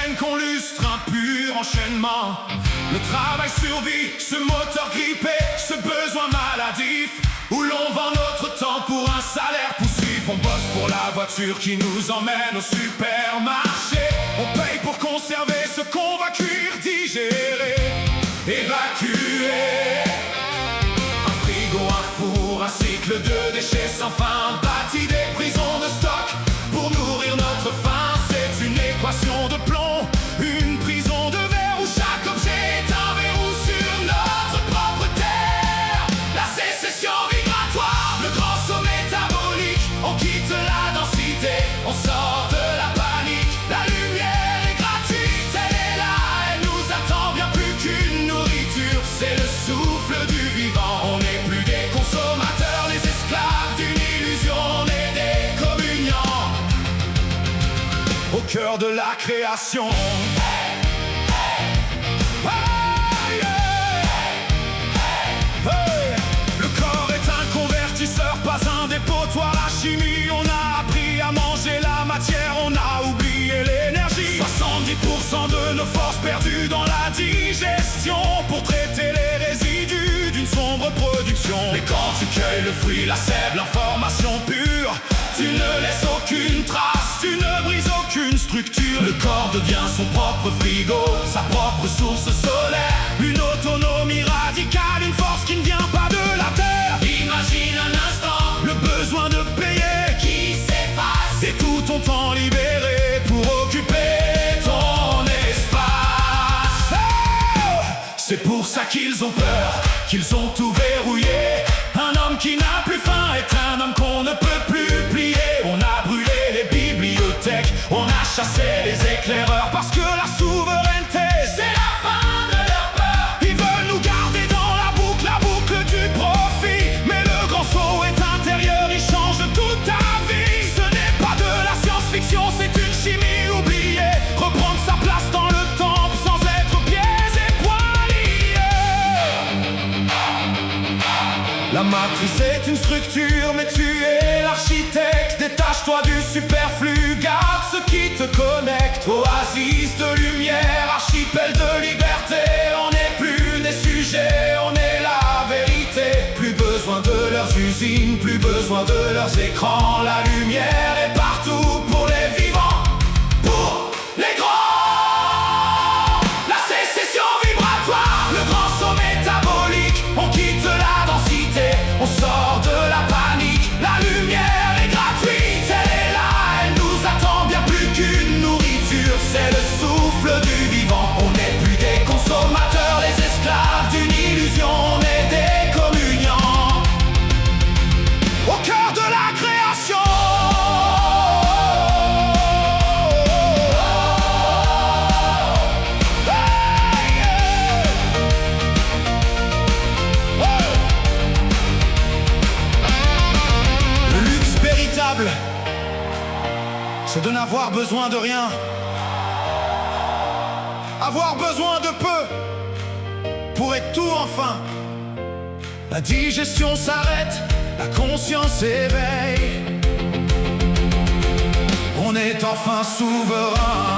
chaîne qu'on lustre, un pur enchaînement. Le travail survit, ce moteur grippé, ce besoin maladif, où l'on vend notre temps pour un salaire poussif. On bosse pour la voiture qui nous emmène au supermarché. On paye pour conserver ce qu'on va cuire, digérer, évacuer. Un frigo, un four, un cycle de déchets sans fin, bâti des prisons de stock pour nourrir notre faim. C'est une équation de plomb, une prison de verre où chaque objet est un verrou sur notre propre terre. La sécession vibratoire, le grand saut métabolique. On quitte la densité, on sort de la panique. La lumière est gratuite, elle est là, elle nous attend bien plus qu'une nourriture. C'est le souffle du vivant, on n'est plus des consommateurs, les esclaves d'une illusion, on est des communiants au cœur de la création. Le corps est un convertisseur, pas un dépotoir. La chimie, on a appris à manger la matière, on a oublié l'énergie. 70% de nos forces perdues dans la digestion pour traiter les résidus d'une sombre production. Mais quand tu cueilles le fruit, la sève, l'information pure, tu ne laisses aucune trace, tu ne brises aucune structure. Le corps devient son propre frigo, sa propre source solaire. Une autonomie radicale, une force qui ne vient pas de la terre. Imagine un instant le besoin de payer qui s'efface, et tout ton temps libéré pour occuper ton espace. Oh, c'est pour ça qu'ils ont peur, qu'ils ont tout verrouillé. Un homme qui n'a plus faim est un homme qu'on ne peut plus plier. On a brûlé les bibliothèques, on a chassé les éclaireurs, parce que la souveraineté, c'est la fin de leur peur. Ils veulent nous garder dans la boucle du profit. Mais le grand saut est intérieur, il change toute ta vie. Ce n'est pas de la science-fiction, c'est une chimie oubliée. Reprendre sa place dans le temple sans être pieds et poings liés. La matrice est une structure, mais tu es l'architecte. Détache-toi du superflu, garde ce qui te connecte. Oasis de lumière, archipel de liberté. On n'est plus des sujets, on est la vérité. Plus besoin de leurs usines, plus besoin de leurs écrans. La lumière est partout pour les vivants, pour les grands. La sécession vibratoire, le grand saut métabolique. On quitte la densité, on sort de la panique. La lumière est gratuite, elle est là, elle nous attend bien plus qu'une nourriture. C'est le souffle du vivant, on n'est plus des consommateurs, les esclaves d'une illusion, on est des communiants au cœur de la création. Le luxe véritable, c'est de n'avoir besoin de rien, avoir besoin de peu pour être tout enfin. La digestion s'arrête, la conscience éveille. On est enfin souverain.